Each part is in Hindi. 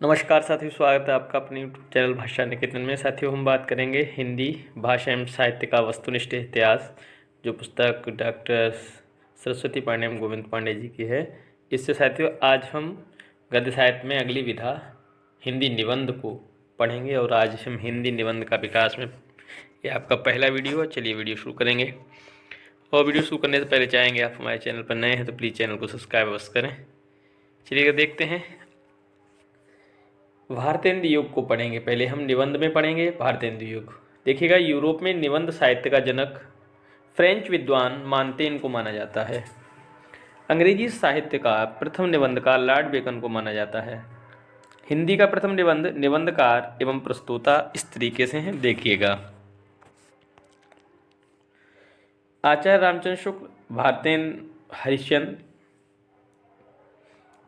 नमस्कार साथियों, स्वागत है आपका अपने यूट्यूब चैनल भाषा निकेतन में। साथियों, हम बात करेंगे हिंदी भाषा एवं साहित्य का वस्तुनिष्ठ इतिहास, जो पुस्तक डॉक्टर सरस्वती पांडे एवं गोविंद पांडे जी की है। इससे साथियों आज हम गद्य साहित्य में अगली विधा हिंदी निबंध को पढ़ेंगे और आज हम हिंदी निबंध का विकास में, ये आपका पहला वीडियो है। चलिए वीडियो शुरू करेंगे। और वीडियो शुरू करने से पहले चाहेंगे आप हमारे चैनल पर नए हैं तो प्लीज़ चैनल को सब्सक्राइब अवश्य करें। चलिए देखते हैं। भारतेंदु युग को पढ़ेंगे। पहले हम निबंध में पढ़ेंगे भारतेंदु युग। देखिएगा, यूरोप में निबंध साहित्य का जनक फ्रेंच विद्वान मानतेन को माना जाता है। अंग्रेजी साहित्य का प्रथम निबंधकार लॉर्ड बेकन को माना जाता है। हिंदी का प्रथम निबंध निबंधकार एवं प्रस्तोता इस तरीके से हैं, देखिएगा। आचार्य रामचंद्र शुक्ल, भारतेंदु हरिश्चंद्र,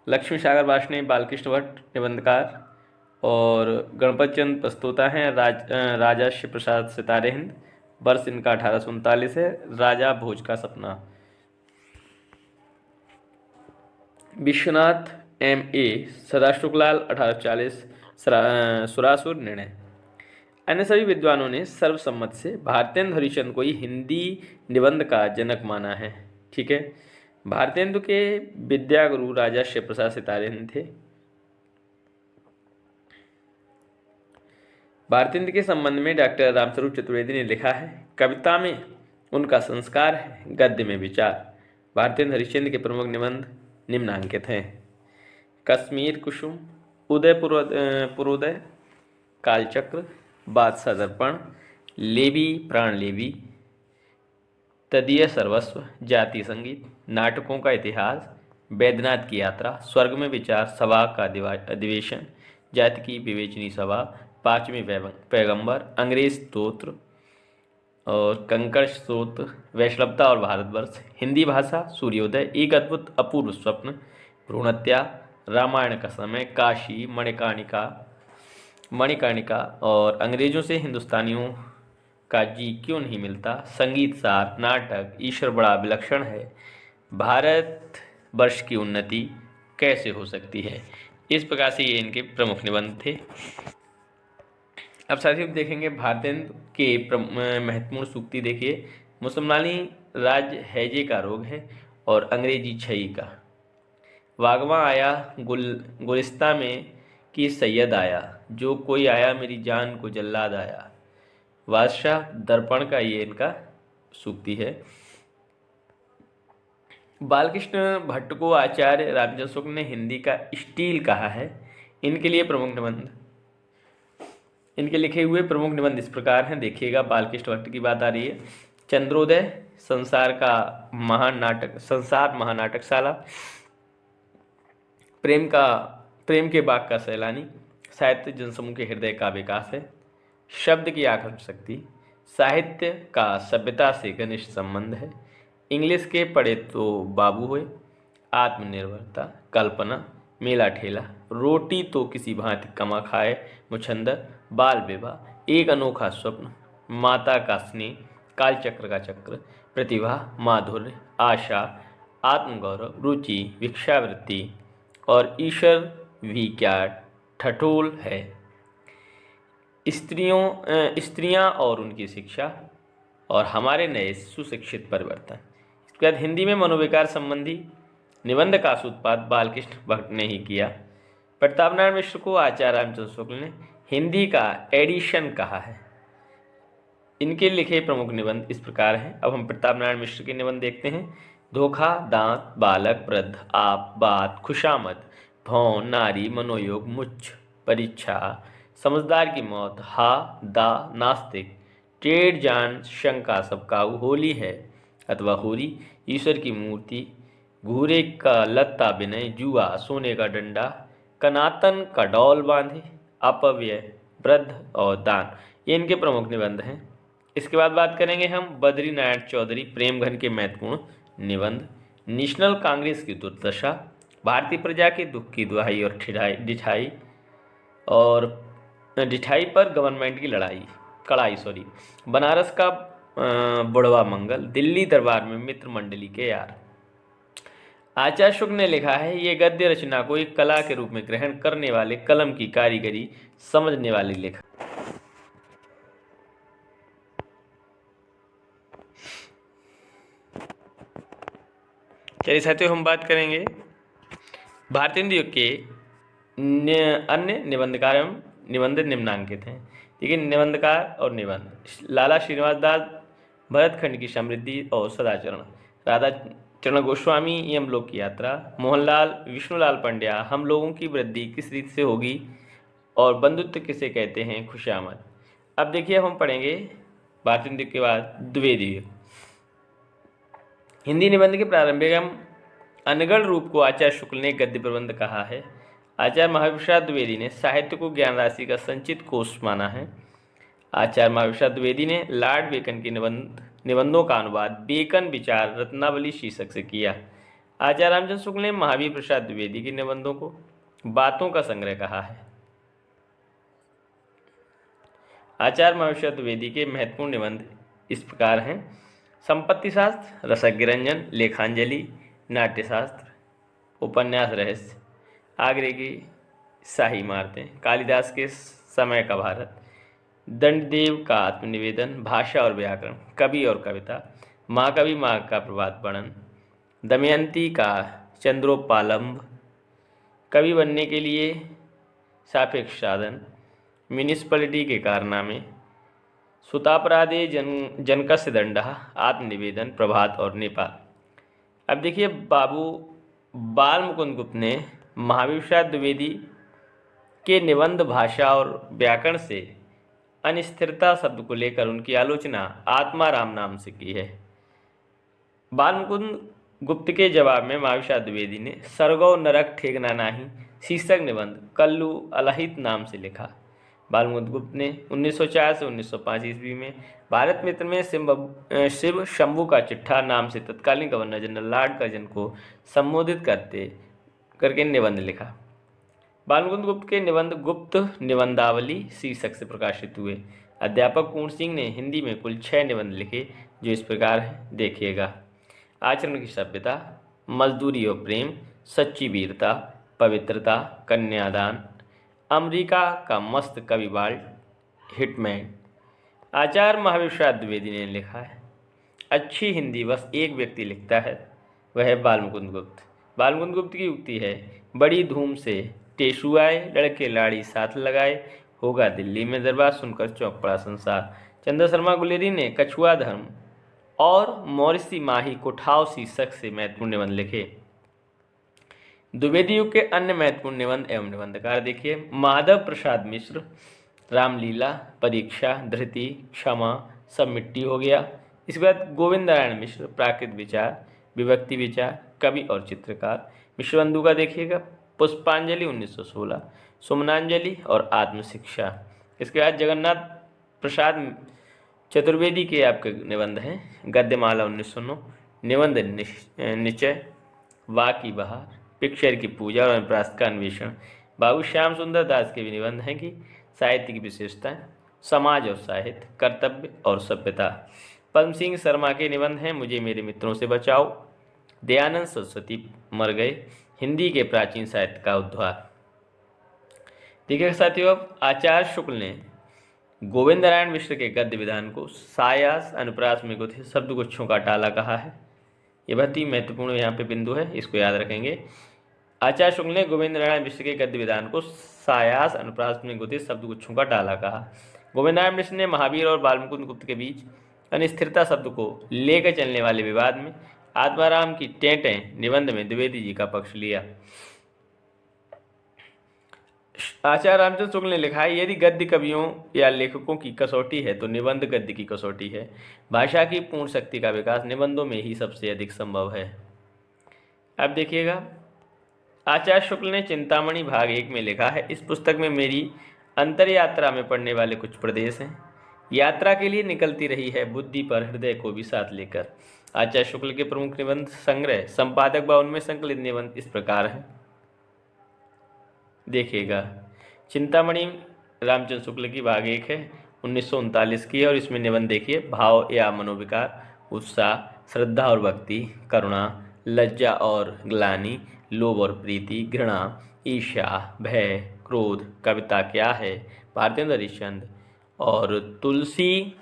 लक्ष्मी सागर वार्ष्णेय, बालकृष्ण भट्ट निबंधकार और गणपत चंद प्रस्तोता हैं। राजा शिव प्रसाद सितारे हिंद, वर्ष इनका 1839 है। राजा भोज का सपना। विश्वनाथ M.A. सदाशिवलाल 1840, सुरासुर निर्णय। अन्य सभी विद्वानों ने सर्वसम्मत से भारतेंदु हरिश्चंद्र को ही हिंदी निबंध का जनक माना है। ठीक है। भारतेंदु के विद्या गुरु राजा शिव प्रसाद सितारे हिंद थे। भारतेंदु के संबंध में डॉक्टर रामस्वरूप चतुर्वेदी ने लिखा है, कविता में उनका संस्कार है, गद्य में विचार। भारतेंदु हरिश्चंद्र के प्रमुख निबंध निम्नांकित हैं। कश्मीर कुसुम, पुरोदय, कालचक्र, बादशाह दर्पण, लेवी प्राण लेवी, तदीय सर्वस्व, जातीय संगीत, नाटकों का इतिहास, बैद्यनाथ की यात्रा, स्वर्ग में विचार, सभा का अधिवेशन, जाति की विवेचनी सभा, पांचवें पैगंबर, अंग्रेज स्तोत्र और कंकड़ स्तोत्र, वैष्णवता और भारतवर्ष, हिंदी भाषा, सूर्योदय, एक अद्भुत अपूर्व स्वप्न, भ्रूणहत्या, रामायण का समय, काशी, मणिकर्णिका और अंग्रेजों से हिंदुस्तानियों का जी क्यों नहीं मिलता, संगीत सार, नाटक, ईश्वर बड़ा विलक्षण है, भारत वर्ष की उन्नति कैसे हो सकती है। इस प्रकार से ये इनके प्रमुख निबंध थे। अब साथियों देखेंगे भारतेंदु के महत्वपूर्ण सूक्ति। देखिए, मुसलमानी राज हैजे का रोग है और अंग्रेजी छई का। वागवा आया गुलिस्ता में कि सैयद आया, जो कोई आया मेरी जान को जल्लाद आया। बादशाह दर्पण का ये इनका सूक्ति है। बालकृष्ण भट्ट को आचार्य रामचंद्र शुक्ल ने हिंदी का स्टील कहा है। इनके लिए प्रमुख निबंध, इनके लिखे हुए प्रमुख निबंध इस प्रकार हैं, देखिएगा। बालकृष्ण भट्ट की बात आ रही है। चंद्रोदय, संसार महानाटकशाला, प्रेम के बाग का सैलानी, साहित्य जनसमूह के हृदय का विकास है, शब्द की आकर्षण शक्ति, साहित्य का सभ्यता से घनिष्ठ संबंध है, इंग्लिश के पढ़े तो बाबू हुए, आत्मनिर्भरता, कल्पना, मेला ठेला, रोटी तो किसी भांति कमा खाए मुछंदर, बाल विवाह, एक अनोखा स्वप्न, माता का स्नेह, कालचक्र का चक्र, प्रतिभा, माधुर्य, आशा, आत्मगौरव, रुचि, भिक्षावृत्ति और ईश्वर भी क्या ठठोल है, स्त्रियां और उनकी शिक्षा और हमारे नए सुशिक्षित परिवर्तन। इसके बाद हिंदी में मनोविकार संबंधी निबंध का सूत्रपात बालकृष्ण भट्ट ने ही किया। प्रताप नारायण मिश्र को आचार्य रामचंद्र शुक्ल ने हिंदी का एडिशन कहा है। इनके लिखे प्रमुख निबंध इस प्रकार हैं। अब हम प्रताप नारायण मिश्र के निबंध देखते हैं। धोखा, दांत, बालक, वृद्ध, आप, बात, खुशामद, भौं, नारी, मनोयोग, मुच्छ, परीक्षा, समझदार की मौत, हा, दा, नास्तिक, टेढ़ जान, शंका, सबकाऊ, होली है अथवा होरी, ईश्वर की मूर्ति, घूरे का लत्ता विनय, जुआ, सोने का डंडा, कनातन का डौल बांधे, अपव्यय, वृद्ध और दान, ये इनके प्रमुख निबंध हैं। इसके बाद बात करेंगे हम बद्री नारायण चौधरी प्रेमघन के महत्वपूर्ण निबंध। नेशनल कांग्रेस की दुर्दशा, भारतीय प्रजा के दुख की दुहाई और डिठाई पर गवर्नमेंट की कड़ाई, बनारस का बुढ़वा मंगल, दिल्ली दरबार में मित्र मंडली के यार, आचार्य शुक्ल ने लिखा है, ये गद्य रचना को एक कला के रूप में ग्रहण करने वाले, कलम की कारीगरी समझने वाले लेखक। चलिए साथियों, हम बात करेंगे भारतीय हिंदी युग के अन्य निबंधकार एवं निबंध निम्नांकित हैं। देखिए, निबंधकार और निबंध: लाला श्रीनिवास दास, भरतखंड की समृद्धि और सदाचरण, राधा चरण गोस्वामी, यमलोक की यात्रा, मोहनलाल विष्णुलाल पंड्या, हम लोगों की वृद्धि किस रीत से होगी, और बंधुत्व किसे कहते हैं, खुशामद। अब देखिए, हम पढ़ेंगे भारतीय हिंदी के बाद द्विवेदी युग। हिंदी निबंध के प्रारंभिक एवं अनगढ़ रूप को आचार्य शुक्ल ने गद्य प्रबंध कहा है। आचार्य महाविप्रसाद द्विवेदी ने साहित्य को ज्ञान राशि का संचित कोष माना है। आचार्य महाविप्रसाद द्विवेदी ने लॉर्ड बेकन के निबंधों का अनुवाद बेकन विचार रत्नावली शीर्षक से किया। आचार्य रामचंद्र शुक्ल ने महावीर प्रसाद द्विवेदी के निबंधों को बातों का संग्रह कहा है। आचार्य महाविप्रसाद द्विवेदी के महत्वपूर्ण निबंध इस प्रकार हैं: संपत्ति शास्त्र, रसज्ञरंजन, लेखांजलि, नाट्यशास्त्र, उपन्यास रहस्य, आगरे की शाही इमारतें, कालिदास के समय का भारत, दंडदेव का आत्मनिवेदन, भाषा और व्याकरण, कवि और कविता, महाकवि माघ का प्रभात वर्णन, दमयंती का चंद्रोपालंब, कवि बनने के लिए सापेक्ष साधन, म्यूनिसिपलिटी के कारनामे, सुतापराधे जनकस्य दंडा, आत्मनिवेदन, प्रभात और नेपाल। अब देखिए, बाबू बाल मुकुंद गुप्त ने महावीर प्रसाद द्विवेदी के निबंध भाषा और व्याकरण से अनिस्थिरता शब्द को लेकर उनकी आलोचना आत्माराम नाम से की है। बाल मुकुंद गुप्त के जवाब में महावीर प्रसाद द्विवेदी ने सरगौ नरक ठेकना नाही शीर्षक निबंध कल्लू अलहित नाम से लिखा। बाल मुकुंद गुप्त ने 1904 से 1905 ईस्वी में भारत मित्र में शिव शंभू का चिट्ठा नाम से तत्कालीन गवर्नर जनरल लॉर्ड कर्जन को संबोधित करके निबंध लिखा। बाल मुकुंद गुप्त के निबंध गुप्त निबंधावली शीर्षक से प्रकाशित हुए। अध्यापक पूर्ण सिंह ने हिंदी में कुल 6 निबंध लिखे, जो इस प्रकार है, देखिएगा: आचरण की सभ्यता, मजदूरी और प्रेम, सच्ची वीरता, पवित्रता, कन्यादान, अमेरिका का मस्त कविबाल्ट, हिटमैन। आचार्य महावीर प्रसाद द्विवेदी ने लिखा है, अच्छी हिंदी बस एक व्यक्ति लिखता है, वह है बाल मुकुंद गुप्त। बाल मुकुंद गुप्त की उक्ति है, बड़ी धूम से टेसू आए, लड़के लाड़ी साथ लगाए, होगा दिल्ली में दरबार, सुनकर चौंक पड़ा संसार। चंद्र शर्मा गुलेरी ने कछुआ धर्म और मौरिसी माही कोठाव शीर्षक से महत्वपूर्ण निबंध लिखे। द्विवेदी युग के अन्य महत्वपूर्ण निबंध एवं निबंधकार देखिए: माधव प्रसाद मिश्र, रामलीला, परीक्षा, धृति, क्षमा, सब मिट्टी हो गया। इसके बाद गोविंद नारायण मिश्र, प्राकृत विचार, विभक्ति विचार, कवि और चित्रकार। मिश्रबंधु का देखिएगा, पुष्पांजलि 1916, सुमनांजलि और आत्मशिक्षा। इसके बाद जगन्नाथ प्रसाद चतुर्वेदी के आपके निबंध हैं: गद्यमाला 1909, निबंध निश्चय, वाकी बहार, पिक्चर की पूजा और अनुप्रास का अन्वेषण। बाबू श्याम सुंदर दास के भी निबंध हैं कि साहित्य की विशेषताएं, समाज और साहित्य, कर्तव्य और सभ्यता। पद्म सिंह शर्मा के निबंध हैं: मुझे मेरे मित्रों से बचाओ, दयानंद सरस्वती मर गए, हिंदी के प्राचीन साहित्य का उद्धार। देखिए साथियों, अब आचार्य शुक्ल ने गोविंद नारायण मिश्र के गद्य विधान को सायास अनुप्रास में गुथे शब्दगुच्छों का टाला कहा है। यह बहुत ही महत्वपूर्ण यहाँ पे बिंदु है, इसको याद रखेंगे। आचार्य शुक्ल ने गोविंद नारायण मिश्र के गद्य विधान को सायास अनुप्रास में गुथे शब्दगुच्छों का टाला कहा। गोविंद नारायण मिश्र ने महावीर और बाल मुकुंद गुप्त के बीच अनिस्थिरता शब्द को लेकर चलने वाले विवाद में आत्माराम की टेंटें निबंध में द्विवेदी जी का पक्ष लिया। आचार्य रामचंद्र शुक्ल ने लिखा है, यदि गद्य कवियों या लेखकों की कसौटी है तो निबंध गद्य की कसौटी है। भाषा की पूर्ण शक्ति का विकास निबंधों में ही सबसे अधिक संभव है। अब देखिएगा, आचार्य शुक्ल ने चिंतामणि भाग 1 में लिखा है, इस पुस्तक में मेरी अंतर यात्रा में पढ़ने वाले कुछ प्रदेश हैं। यात्रा के लिए निकलती रही है बुद्धि पर हृदय को भी साथ लेकर। आचार्य शुक्ल के प्रमुख निबंध संग्रह संपादक व उनमें संकलित निबंध इस प्रकार हैं, देखिएगा। चिंतामणि रामचंद्र शुक्ल की भाग 1 है, 1939 की है, और इसमें निबंध देखिए: भाव या मनोविकार, उत्साह, श्रद्धा और भक्ति, करुणा, लज्जा और ग्लानि, लोभ और प्रीति, घृणा, ईर्ष्या, भय, क्रोध, कविता क्या है, भारतेंद्र हरिश्चंद्र, और तुलसी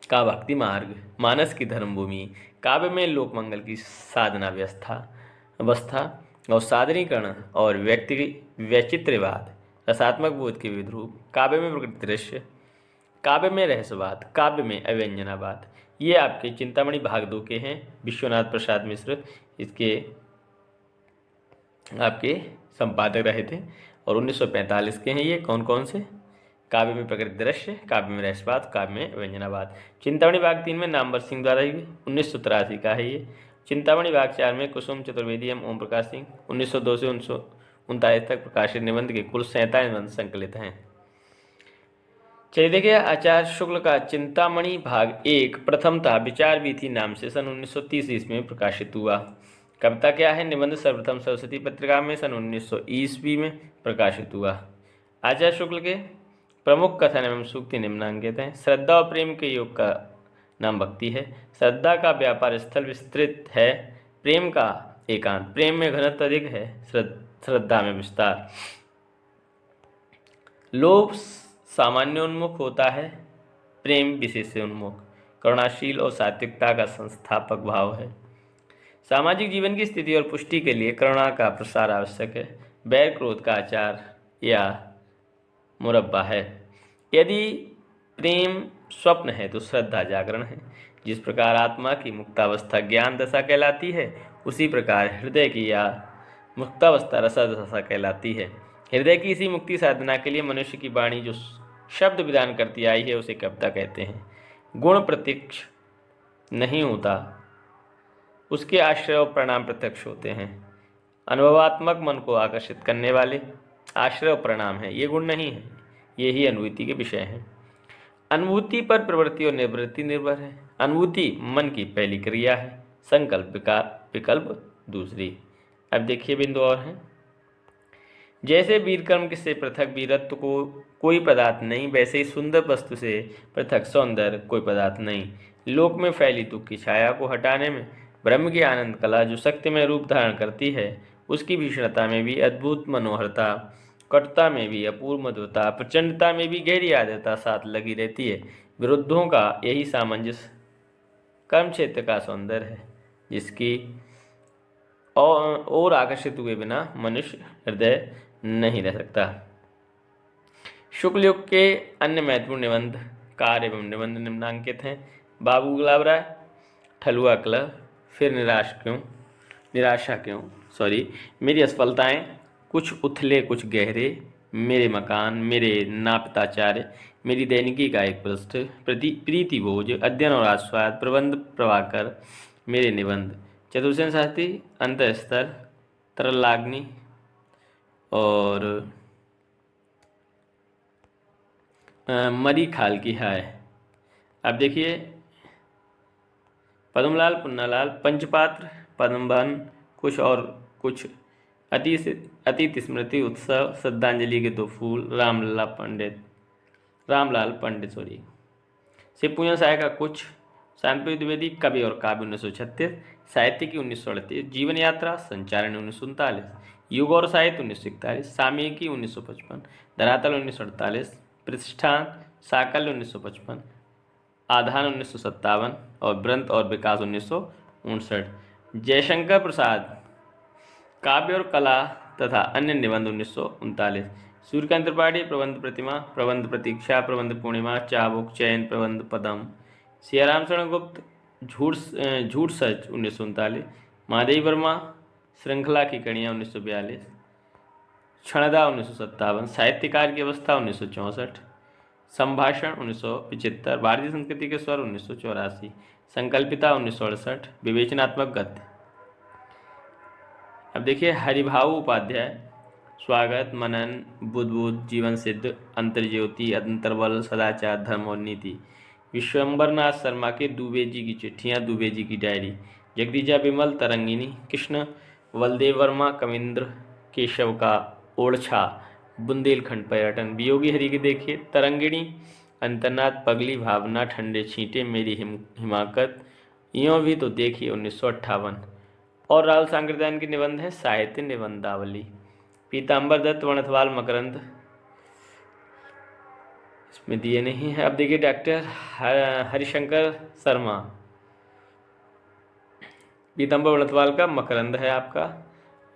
का भक्ति मार्ग, मानस की धर्मभूमि, काव्य में लोकमंगल की साधना व्यवस्था अवस्था और सादरीकरण और व्यक्ति वैचित्र्यवाद, रसात्मक बोध के विविध रूप, काव्य में प्रकृति दृश्य, काव्य में रहस्यवाद, काव्य में अव्यंजनावाद। ये आपके चिंतामणि भाग 2 के हैं। विश्वनाथ प्रसाद मिश्र इसके आपके संपादक रहे थे और 1945 के हैं। ये कौन कौन से? काव्य में प्रकृति दृश्य, काव्य में रहस्यवाद, काव्य में व्यंजनावाद। चिंतामणि भाग 3 में नामवर सिंह द्वारा 1983 का है ये। चिंतामणि भाग 4 में कुसुम चतुर्वेदी एवं ओम प्रकाश सिंह 1902 से 1939 तक प्रकाशित निबंध के कुल 47 निबंध संकलित हैं। चलिए देखिए, आचार्य शुक्ल का चिंतामणि भाग 1 प्रथमतः विचार वीथी नाम से सन 1930 ईस्वी में प्रकाशित हुआ। कविता क्या है? निबंध सर्वप्रथम सरस्वती पत्रिका में सन 1900 ईस्वी में प्रकाशित हुआ। आचार्य शुक्ल के प्रमुख कथन एवं सूक्ति निम्नांकित हैं। श्रद्धा और प्रेम के योग का नाम भक्ति है। श्रद्धा का व्यापार स्थल विस्तृत है, प्रेम का एकांत। प्रेम में घनत्व अधिक है, श्रद्धा में विस्तार। लोभ सामान्योन्मुख होता है, प्रेम विशेषोन्मुख। करुणाशील और सात्विकता का संस्थापक भाव है। सामाजिक जीवन की स्थिति और पुष्टि के लिए करुणा का प्रसार आवश्यक है। बैर क्रोध का आचार या मुरब्बा है। यदि प्रेम स्वप्न है तो श्रद्धा जागरण है। जिस प्रकार आत्मा की मुक्तावस्था ज्ञान दशा कहलाती है, उसी प्रकार हृदय की या मुक्तावस्था रसा दशा कहलाती है। हृदय की इसी मुक्ति साधना के लिए मनुष्य की वाणी जो शब्द विधान करती आई है, उसे कविता कहते हैं। गुण प्रत्यक्ष नहीं होता, उसके आश्रय और परिणाम प्रत्यक्ष होते हैं। अनुभवात्मक मन को आकर्षित करने वाले आश्रय और परिणाम है, ये गुण नहीं है, ये ही अनुभूति के विषय हैं। अनुभूति पर प्रवृत्ति और निवृत्ति निर्भर है। अनुभूति मन की पहली क्रिया है, संकल्प विकल्प दूसरी। अब देखिए बिंदु और हैं। जैसे वीरकर्म से पृथक वीरत्व को कोई पदार्थ नहीं, वैसे ही सुंदर वस्तु से पृथक सौंदर्य कोई पदार्थ नहीं। लोक में फैली दुख की छाया को हटाने में ब्रह्म की आनंद कला जो शक्ति में रूप धारण करती है, उसकी भीषणता में भी अद्भुत मनोहरता, कटुता में भी अपूर्व मधुरता, प्रचंडता में भी गहरी आर्द्रता साथ लगी रहती है। विरुद्धों का यही सामंजस्य कर्म क्षेत्र का सौंदर्य है, जिसकी और आकर्षित हुए बिना मनुष्य हृदय नहीं रह सकता। शुक्ल युग के अन्य महत्वपूर्ण निबंध कार्य एवं निबंध निम्नांकित हैं। बाबू गुलाब राय, ठलुआ क्लब, फिर निराशा क्यों, मेरी असफलताएं, कुछ उथले कुछ गहरे, मेरे मकान, मेरे नापिताचार्य, मेरी दैनिकी का एक पृष्ठ, प्रीति भोज, अध्ययन और आस्वाद, प्रबंध प्रभाकर, मेरे निबंध, चतुर्सेन शास्त्री, अंतस्तर, तरलाग्नि और मरी खाल की हाय। अब देखिए, पद्मलाल पुन्नालाल, पंचपात्र, पद्मबन, कुछ और कुछ, अतीत स्मृति उत्सव, श्रद्धांजलि के दो फूल, रामलाल पंडित शिवपूजन साय का कुछ, शांति द्विवेदी, कवि और काव्य 1936, साहित्य की 1938, जीवन यात्रा, संचारण 1939, युग और साहित्य 1941, सामयिकी 1955, धरातल 1948, प्रतिष्ठान साकल्य 1955, आधान 1957 और वृंत और विकास 1959। जयशंकर प्रसाद, काव्य और कला तथा अन्य निबंध 1939। सूर्यकांत त्रिपाठी, प्रबंध प्रतिमा, प्रबंध प्रतीक्षा, प्रबंध पूर्णिमा, चाबुक, चयन, प्रबंध पदम। सियाराम शरण गुप्त, झूठ सच 1939। महादेव वर्मा, श्रृंखला की कड़ियाँ 1942। क्षणदा 1957, साहित्यकार की अवस्था 1964, संभाषण 1975, भारतीय संस्कृति के स्वर 1984, संकल्पिता 1968, विवेचनात्मक गद्य। अब देखिए, हरिभाऊ उपाध्याय, स्वागत, मनन, बुद्ध, जीवन सिद्ध, अंतर्ज्योति, अंतर्बल, सदाचार, धर्म और नीति। विश्वम्बरनाथ शर्मा के दुबे जी की चिट्ठियाँ, दुबे जी की डायरी। जगदीजा विमल, तरंगिनी। कृष्ण बलदेव वर्मा, कविंद्र केशव का ओरछा, बुंदेलखंड पर्यटन। वियोगी हरि के देखिए, तरंगिणी, अंतरनाथ, पगली, भावना, ठंडे छींटे, मेरी हिमाकत, यों भी तो देखिए 1958। और राहुल सांकृत्यायन के निबंध हैं साहित्य निबंधावली। पीताम्बर दत्त, वणथवाल, मकरंद इसमें दिए नहीं है। अब देखिए डॉक्टर हरिशंकर शर्मा, पीताम्बर वणथवाल का मकरंद है आपका,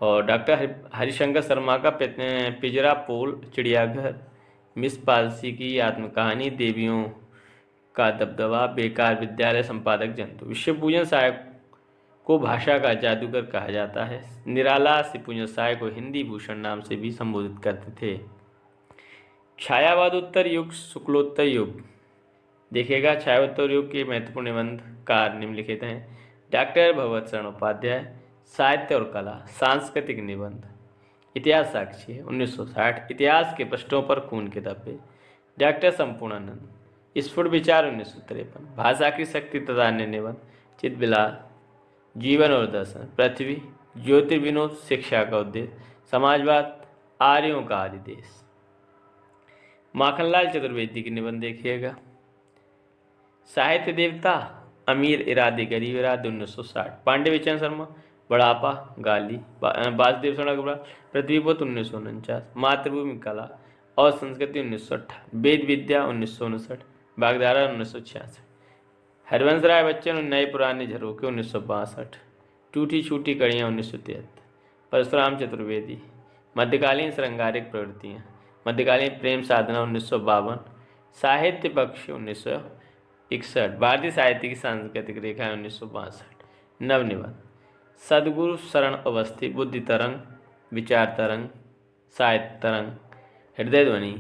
और डॉक्टर हरिशंकर शर्मा का पिंजरा पोल चिड़ियाघर, मिस पालसी की आत्मकहानी, देवियों का दबदबा, बेकार विद्यालय, संपादक जंतु। विश्वपूजन साय को भाषा का जादूगर कहा जाता है। निराला सिपूजन साय को हिंदी भूषण नाम से भी संबोधित करते थे। छायावादोत्तर युग, शुक्लोत्तर युग, देखिएगा छायावोत्तर युग के महत्वपूर्ण निबंधकार निम्नलिखित हैं। डॉक्टर भगवत शरण उपाध्याय, साहित्य और कला, सांस्कृतिक निबंध, इतिहास साक्षी 1960, इतिहास के पृष्ठों पर खून के धब्बे, डॉक्टर संपूर्णानंद, स्फुट विचार 1953, भाषा की शक्ति तथा अन्य निबंध, चितबिलास, जीवन और दर्शन, पृथ्वी, ज्योतिर्विनोद, शिक्षा का उद्देश्य, समाजवाद, आर्यों का आदि देश। माखनलाल चतुर्वेदी के निबंध देखिएगा। साहित्य देवता, अमीर इरादे गरीब इरादे 1960, पांडे विचन शर्मा, बड़ापा, गाली, वासुदेव सणगुड़ा, पृथ्वीपुत्र 1949, मातृभूमि कला और संस्कृति 1958, वेद विद्या 1959, बागधारा 1966, हरिवंश राय बच्चन नए पुराने झरोखे 1962, टूटी छूटी कड़ियाँ 1973, परशुराम चतुर्वेदी, मध्यकालीन श्रृंगारिक प्रवृत्तियाँ, मध्यकालीन प्रेम साधना 1952, साहित्य पक्ष 1961, भारतीय साहित्य की सांस्कृतिक रेखा 1962, नवनिबंध, सदगुरु शरण अवस्थी, बुद्धि तरंग, विचार तरंग, साहित्य तरंग, हृदय ध्वनि,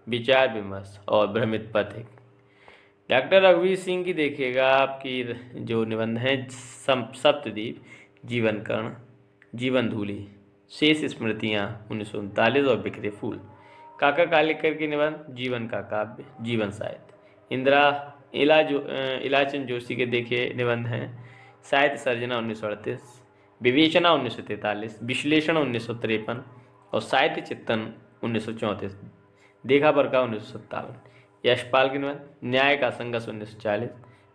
विचार विमर्श और भ्रमित पथिक। डॉक्टर रघुवीर सिंह की देखिएगा आपकी जो निबंध हैं सप्तद्वीप, जीवन कर्ण, जीवन धूलि, शेष स्मृतियाँ 1939 और बिखरे फूल। काका कालेकर के निबंध, जीवन का काव्य, जीवन साहित्य। इलाचंद जोशी के देखिए निबंध हैं साहित्य सर्जना 1938, विवेचना 1943, विश्लेषण 1953 और साहित्य चिंतन 1934, देखा बरका 1957। यशपाल के निबंध, न्याय का संघर्ष 1940,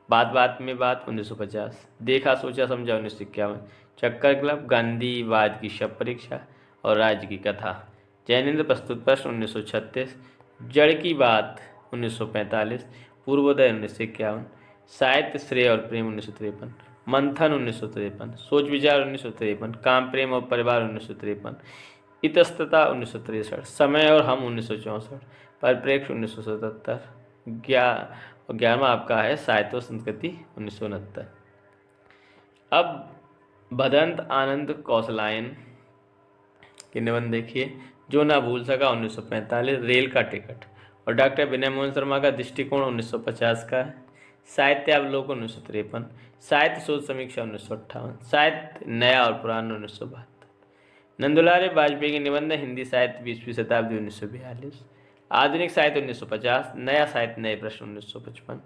बात बात में बात 1950, देखा सोचा समझा 1951, चक्कर क्लब, गांधीवाद की शव परीक्षा और राज्य की कथा, जैनेन्द्र प्रस्तुत प्रश्न 1936, जड़ की बात 1945, पूर्वोदय 1951, साहित्य श्रेय और प्रेम 1953, मंथन 1953, सोच विचार 1953, काम प्रेम और परिवार 1953, इतस्तता 1963, समय और हम 1964, परिप्रेक्ष्य 1977, 11वां आपका है साहित्य और संस्कृति 1969। अब भदंत आनंद कौशलायन के निबंध देखिए, जो ना भूल सका 1945, रेल का टिकट, और डॉक्टर विनय मोहन शर्मा का दृष्टिकोण 1950 का है, साहित्य अवलोकन 1953, साहित्य शोध समीक्षा 1958, साहित्य नया और पुराना 1972, नंदुलारे वाजपेयी के निबंध, हिंदी साहित्य 20वीं शताब्दी 1942, आधुनिक साहित्य 1950, नया साहित्य नए प्रश्न 1955,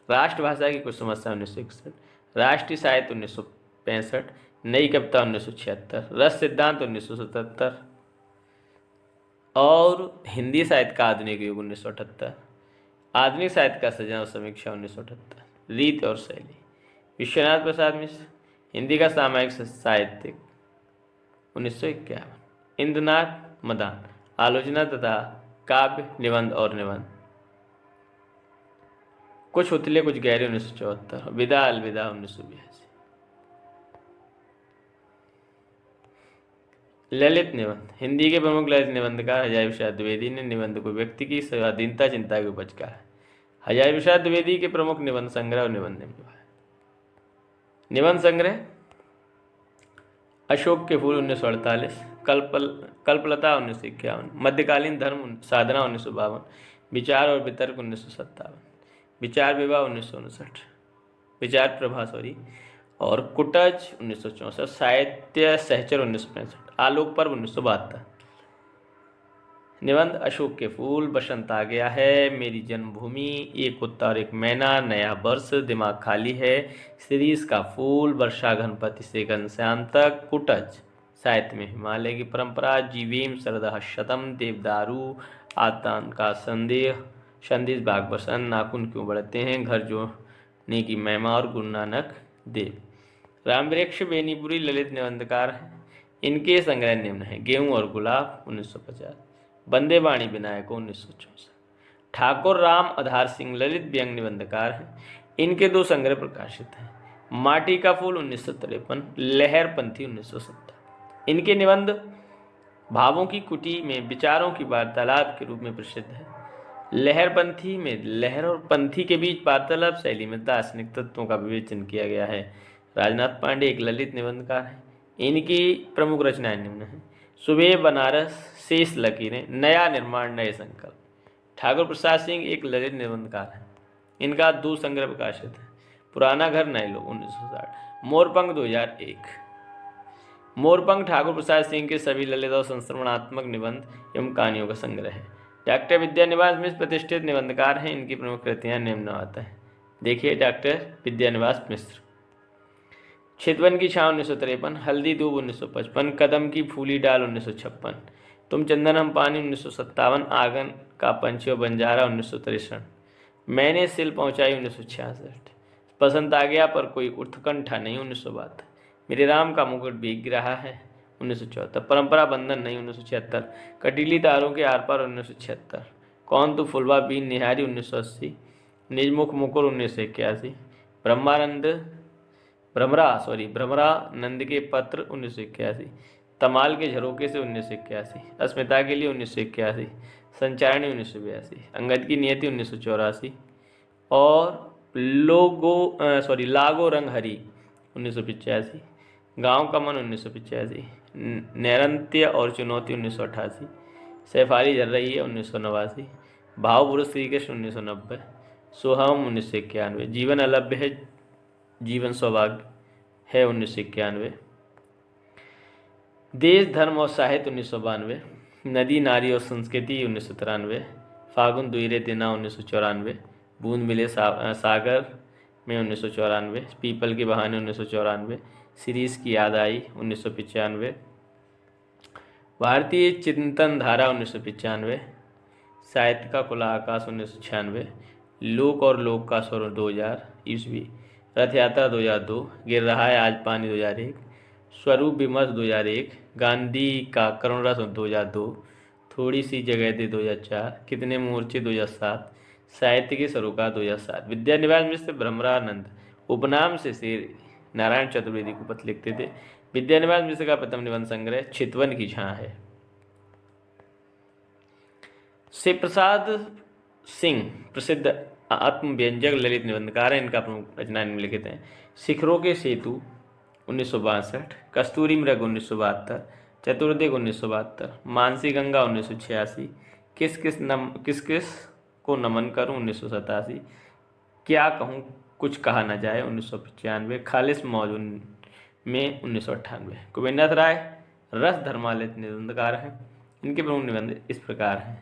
राष्ट्रभाषा की कुछ समस्या 1961, राष्ट्रीय साहित्य 1965, नई कविता 1976, रस सिद्धांत 1977 और हिंदी साहित्य का आधुनिक युग 1978, आधुनिक साहित्य का सृजन और समीक्षा 1978, रीत और शैली, विश्वनाथ प्रसाद मिश्र, हिंदी का सामायिक साहित्यिक 1951, इंद्रनाथ मदान, आलोचना तथा काव्य, निबंध और निबंध, कुछ उतले कुछ गहरे 1974, विदा अलविदा 1982, ललित निबंध, हिंदी के प्रमुख ललित निबंधकार हजारी प्रसाद द्विवेदी ने निबंध को व्यक्ति की स्वाधीनता चिंता की उपज कहा है। हजारी प्रसाद द्विवेदी के प्रमुख निबंध संग्रह और निबंध निबंध संग्रह, अशोक के फूल 1948, कल्पलता 1951, मध्यकालीन धर्म साधना 1952, विचार और वितर्क 1957, विचार विवाह 1959, विचार प्रभा और कुटज 1964, साहित्य सहचर 1965, आलोक पर्व 1972, निबंध अशोक के फूल, बसंत आ गया है, मेरी जन्मभूमि, एक कुत्ता और एक मैना, नया वर्ष, दिमाग खाली है, शिरीष का फूल, वर्षा घनपति से घनश्याम तक, कुटज, साहित्य में हिमालय की परंपरा, जीवेम सरदह शतम, देवदारू, आतान का संदेश बाग बसंत, नाखून क्यों बढ़ते हैं, घर जोड़ने की महिमा और गुरु नानक देव, रामवृक्ष बेनीपुरी ललित निबंधकार हैं। इनके संग्रह निम्न हैं: गेहूं और गुलाब 1950, बंदे वाणी विनायक 1964। ठाकुर राम आधार सिंह ललित व्यंग निबंधकार हैं। इनके 2 संग्रह प्रकाशित हैं: माटी का फूल 1953, लहरपंथी 1970। इनके निबंध भावों की कुटी में विचारों की वार्तालाप के रूप में प्रसिद्ध है। लहरपंथी में लहर और पंथी के बीच वार्तालाप शैली में दार्शनिक तत्वों का विवेचन किया गया है। राजनाथ पांडे एक ललित निबंधकार हैं। इनकी प्रमुख रचनाएं निम्न हैं: सुबह बनारस, शेष लकीरें, नया निर्माण, नए संकल्प। ठाकुर प्रसाद सिंह एक ललित निबंधकार हैं। इनका 2 संग्रह प्रकाशित है: पुराना घर नए लोग 1960, मोरपंख 2001। मोरपंख ठाकुर प्रसाद सिंह के सभी ललित और संस्मरणात्मक निबंध एवं कहानियों का संग्रह है। डॉक्टर विद्यानिवास मिश्र प्रतिष्ठित निबंधकार हैं। इनकी प्रमुख कृतियां निम्नवत हैं। देखिए, डॉक्टर विद्यानिवास मिश्र: चितवन की छाँव 1953, हल्दी दूब 1955, कदम की फूली डाल 1956, तुम चंदन हम पानी 1957, आंगन का पंछी और बंजारा 1963, मैंने सिल पहुंचाई 1966, पसंद आ गया पर कोई उत्कंठा नहीं 1972, मेरे राम का मुकुट भीग रहा है 1974, परंपरा बंधन नहीं 1976, कटीली तारों के आर पार 1976, कौन तू फुलवा बीन निहारी 1980, निजमुख मुकुर 1981, भ्रमरानंद के पत्र 1981, तमाल के झरोके से 1981, अस्मिता के लिए 1981, संचारणी 1982, अंगद की नियति 1984 और लागो रंग हरी 1985, गांव का मन 1985, नैरंत्य और चुनौती 1988, सैफाली झर रही है 1989, भाव पुरुष श्री कृष्ण 1990, सोहम 1991, जीवन अलभ्य है जीवन सौभाग्य है 1991, देश धर्म और साहित्य 1992, नदी नारी और संस्कृति 1993, फागुन दुईरे दिना 1994, बूंद मिले सागर में 1994, पीपल के बहाने 1994, सीरीज की याद आई 1995, भारतीय चिंतन धारा 1995, साहित्य का खुला आकाश 1996, लोक और लोक का स्वर 2000 ईस्वी, रथ यात्रा 2002, गिर रहा है आज पानी 2001, स्वरूप विमर्श 2001, गांधी का करुण रस 2002, थोड़ी सी जगह दे 2004, कितने मोर्चे 2007, साहित्य के सरोकार 2007। विद्यानिवास मिश्र भ्रमरानंद उपनाम से श्री नारायण चतुर्वेदी को पत्र लिखते थे। विद्यानिवास मिश्र का प्रथम निबंध संग्रह चितवन की छाँ है। शिव प्रसाद सिंह प्रसिद्ध आत्मव्यंजक ललित निबंधकार हैं। इनका प्रमुख रचना निम्नलिखित हैं: शिखरों के सेतु 1962, कस्तूरी मृग 1972, चतुर्दिक 1972, मानसी गंगा 1986, किस किस को नमन करूं 1987, क्या कहूं कुछ कहा न जाए 1995, खालिस मौजूद में 1998। कुबेरनाथ राय रस धर्मालित निबंधकार हैं। इनके प्रमुख निबंध इस प्रकार हैं: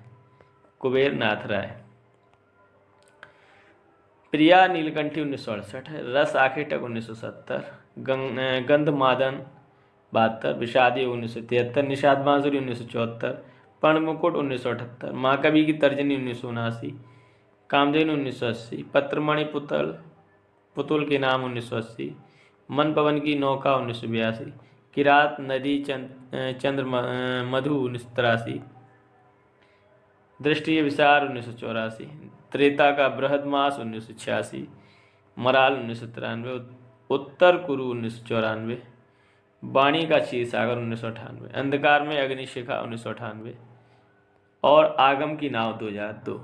कुबेरनाथ राय, प्रिया नीलकंठी 1968, रस आखेटक 1970, गंधमादन 72, विषाद योग 1973, निषाद बांसुरी 1974, पर्ण मुकुट 1978, महाकवि की तर्जनी 1979, कामधेनु 1980, पत्रमणि पुतुल के नाम 1980, मन पवन की नौका 1982, किरात नदी चंद्र मधु 1983, दृष्टि विचार 1984, त्रेता का बृहदमास 1986, मराल 1993, उत्तर कुरु 1994, वाणी का क्षीर सागर 1998, अंधकार में अग्निशिखा 1998 और आगम की नाव 2002।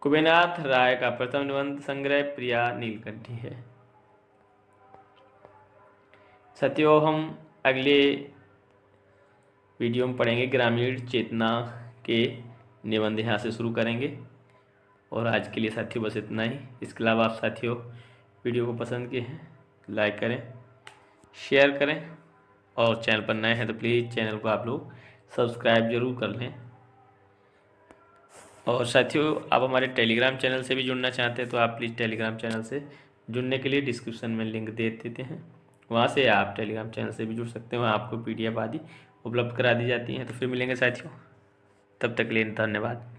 कुबेरनाथ राय का प्रथम निबंध संग्रह प्रिया नीलकंठी है। साथियों, हम अगले वीडियो में पढ़ेंगे ग्रामीण चेतना के निबंध, यहाँ से शुरू करेंगे। और आज के लिए साथियों बस इतना ही। इसके अलावा आप साथियों वीडियो को पसंद किए हैं लाइक करें, शेयर करें और चैनल पर नए हैं तो प्लीज़ चैनल को आप लोग सब्सक्राइब जरूर कर लें। और साथियों, आप हमारे टेलीग्राम चैनल से भी जुड़ना चाहते हैं तो आप प्लीज़ टेलीग्राम चैनल से जुड़ने के लिए डिस्क्रिप्शन में लिंक दे देते हैं, वहाँ से आप टेलीग्राम चैनल से भी जुड़ सकते हैं। वहाँ आपको PDF आदि उपलब्ध करा दी जाती हैं। तो फिर मिलेंगे साथियों, तब तक के लिए धन्यवाद।